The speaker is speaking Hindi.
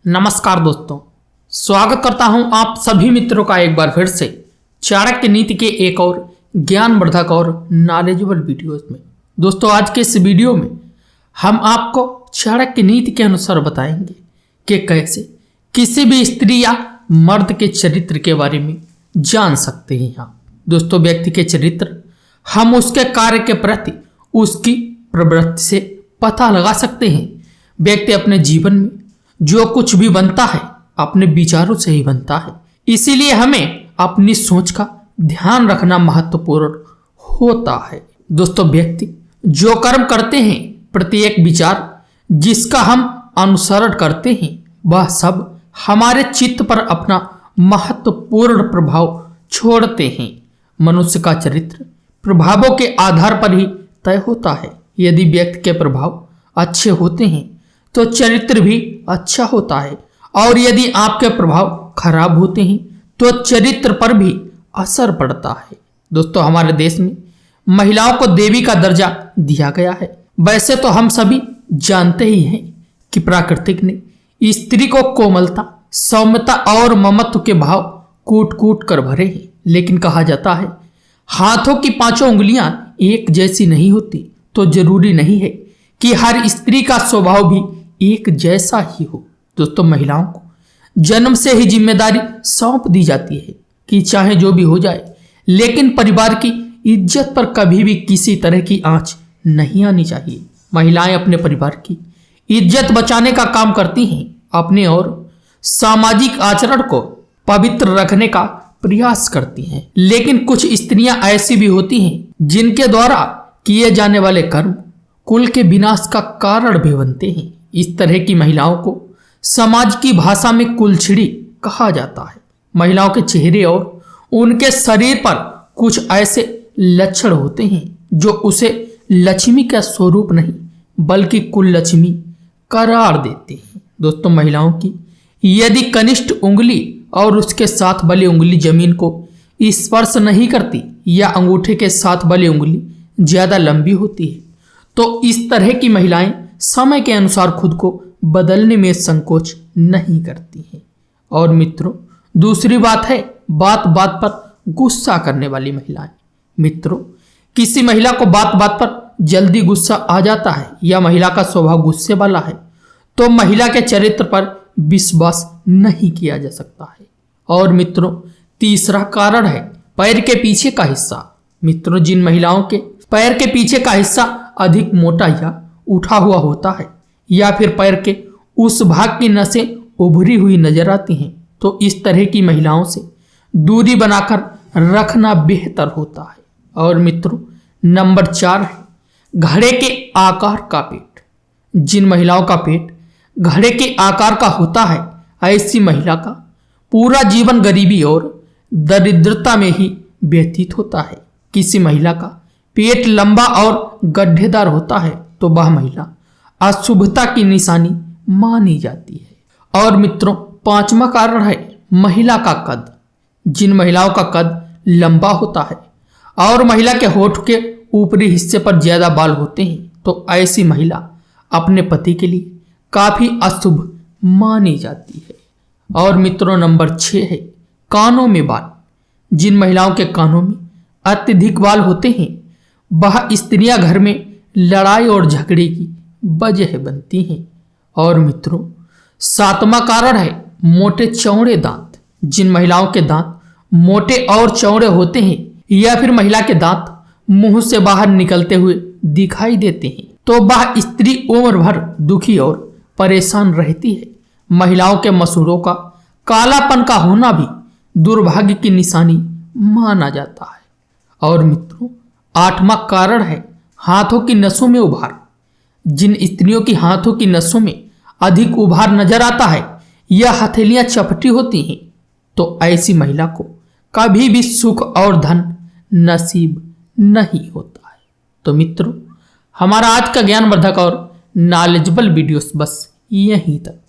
नमस्कार दोस्तों, स्वागत करता हूं आप सभी मित्रों का एक बार फिर से चाणक्य नीति के एक और ज्ञानवर्धक और नॉलेजेबल वीडियोस में। दोस्तों, आज के इस वीडियो में हम आपको चाणक्य नीति के अनुसार बताएंगे कि कैसे किसी भी स्त्री या मर्द के चरित्र के बारे में जान सकते हैं आप। दोस्तों, व्यक्ति के चरित्र हम उसके कार्य के प्रति उसकी प्रवृत्ति से पता लगा सकते हैं। व्यक्ति अपने जीवन में जो कुछ भी बनता है अपने विचारों से ही बनता है, इसीलिए हमें अपनी सोच का ध्यान रखना महत्वपूर्ण होता है। दोस्तों, व्यक्ति जो कर्म करते हैं, प्रत्येक विचार जिसका हम अनुसरण करते हैं, वह सब हमारे चित्त पर अपना महत्वपूर्ण प्रभाव छोड़ते हैं। मनुष्य का चरित्र प्रभावों के आधार पर ही तय होता है। यदि व्यक्ति के प्रभाव अच्छे होते हैं तो चरित्र भी अच्छा होता है, और यदि आपके प्रभाव खराब होते हैं तो चरित्र पर भी असर पड़ता है। दोस्तों, हमारे देश में महिलाओं को देवी का दर्जा दिया गया है। वैसे तो हम सभी जानते ही हैं कि प्रकृति ने स्त्री को कोमलता, सौम्यता और ममत्व के भाव कूट कूट कर भरे हैं, लेकिन कहा जाता है हाथों की पांचों उंगलियां एक जैसी नहीं होती, तो जरूरी नहीं है कि हर स्त्री का स्वभाव भी एक जैसा ही हो। दोस्तों, महिलाओं को जन्म से ही जिम्मेदारी सौंप दी जाती है कि चाहे जो भी हो जाए, लेकिन परिवार की इज्जत पर कभी भी किसी तरह की आंच नहीं आनी चाहिए। महिलाएं अपने परिवार की इज्जत बचाने का काम करती हैं, अपने और सामाजिक आचरण को पवित्र रखने का प्रयास करती हैं। लेकिन कुछ स्त्रियां ऐसी भी होती हैं जिनके द्वारा किए जाने वाले कर्म कुल के विनाश का कारण भी बनते हैं। इस तरह की महिलाओं को समाज की भाषा में कुलछड़ी कहा जाता है। महिलाओं के चेहरे और उनके शरीर पर कुछ ऐसे लक्षण होते हैं जो उसे लक्ष्मी का स्वरूप नहीं बल्कि कुल लक्ष्मी करार देते हैं। दोस्तों, महिलाओं की यदि कनिष्ठ उंगली और उसके साथ वाली उंगली जमीन को स्पर्श नहीं करती या अंगूठे के साथ वाली उंगली ज्यादा लंबी होती है, तो इस तरह की महिलाएं समय के अनुसार खुद को बदलने में संकोच नहीं करती हैं। और मित्रों, दूसरी बात है बात बात पर गुस्सा करने वाली महिलाएं। मित्रों, किसी महिला को बात बात पर जल्दी गुस्सा आ जाता है या महिला का स्वभाव गुस्से वाला है, तो महिला के चरित्र पर विश्वास नहीं किया जा सकता है। और मित्रों, तीसरा कारण है पैर के पीछे का हिस्सा। मित्रों, जिन महिलाओं के पैर के पीछे का हिस्सा अधिक मोटा या उठा हुआ होता है, या फिर पैर के उस भाग की नसें उभरी हुई नजर आती हैं, तो इस तरह की महिलाओं से दूरी बनाकर रखना बेहतर होता है। और मित्रों, नंबर 4 है घड़े के आकार का पेट। जिन महिलाओं का पेट घड़े के आकार का होता है, ऐसी महिला का पूरा जीवन गरीबी और दरिद्रता में ही व्यतीत होता है। किसी महिला का पेट लंबा और गड्ढेदार होता है तो वह महिला अशुभता की निशानी मानी जाती है। और मित्रों, 5वां कारण है महिला का कद। जिन महिलाओं का कद लंबा होता है और महिला के होठ के ऊपरी हिस्से पर ज्यादा बाल होते हैं, तो ऐसी महिला अपने पति के लिए काफी अशुभ मानी जाती है। और मित्रों, नंबर 6 है कानों में बाल। जिन महिलाओं के कानों में अत्यधिक बाल होते हैं, वह स्त्रियां घर में लड़ाई और झगड़े की वजह बनती हैं। और मित्रों, 7वां कारण है मोटे चौड़े दांत। जिन महिलाओं के दांत मोटे और चौड़े होते हैं, या फिर महिला के दांत मुंह से बाहर निकलते हुए दिखाई देते हैं, तो वह स्त्री उम्र भर दुखी और परेशान रहती है। महिलाओं के मसूड़ों का कालापन का होना भी दुर्भाग्य की निशानी माना जाता है। और मित्रों, 8वां कारण है हाथों की नसों में उभार। जिन स्त्रियों की हाथों की नसों में अधिक उभार नजर आता है या हथेलियां चपटी होती हैं, तो ऐसी महिला को कभी भी सुख और धन नसीब नहीं होता है। तो मित्रों, हमारा आज का ज्ञानवर्धक और नॉलेजेबल वीडियोस बस यहीं तक।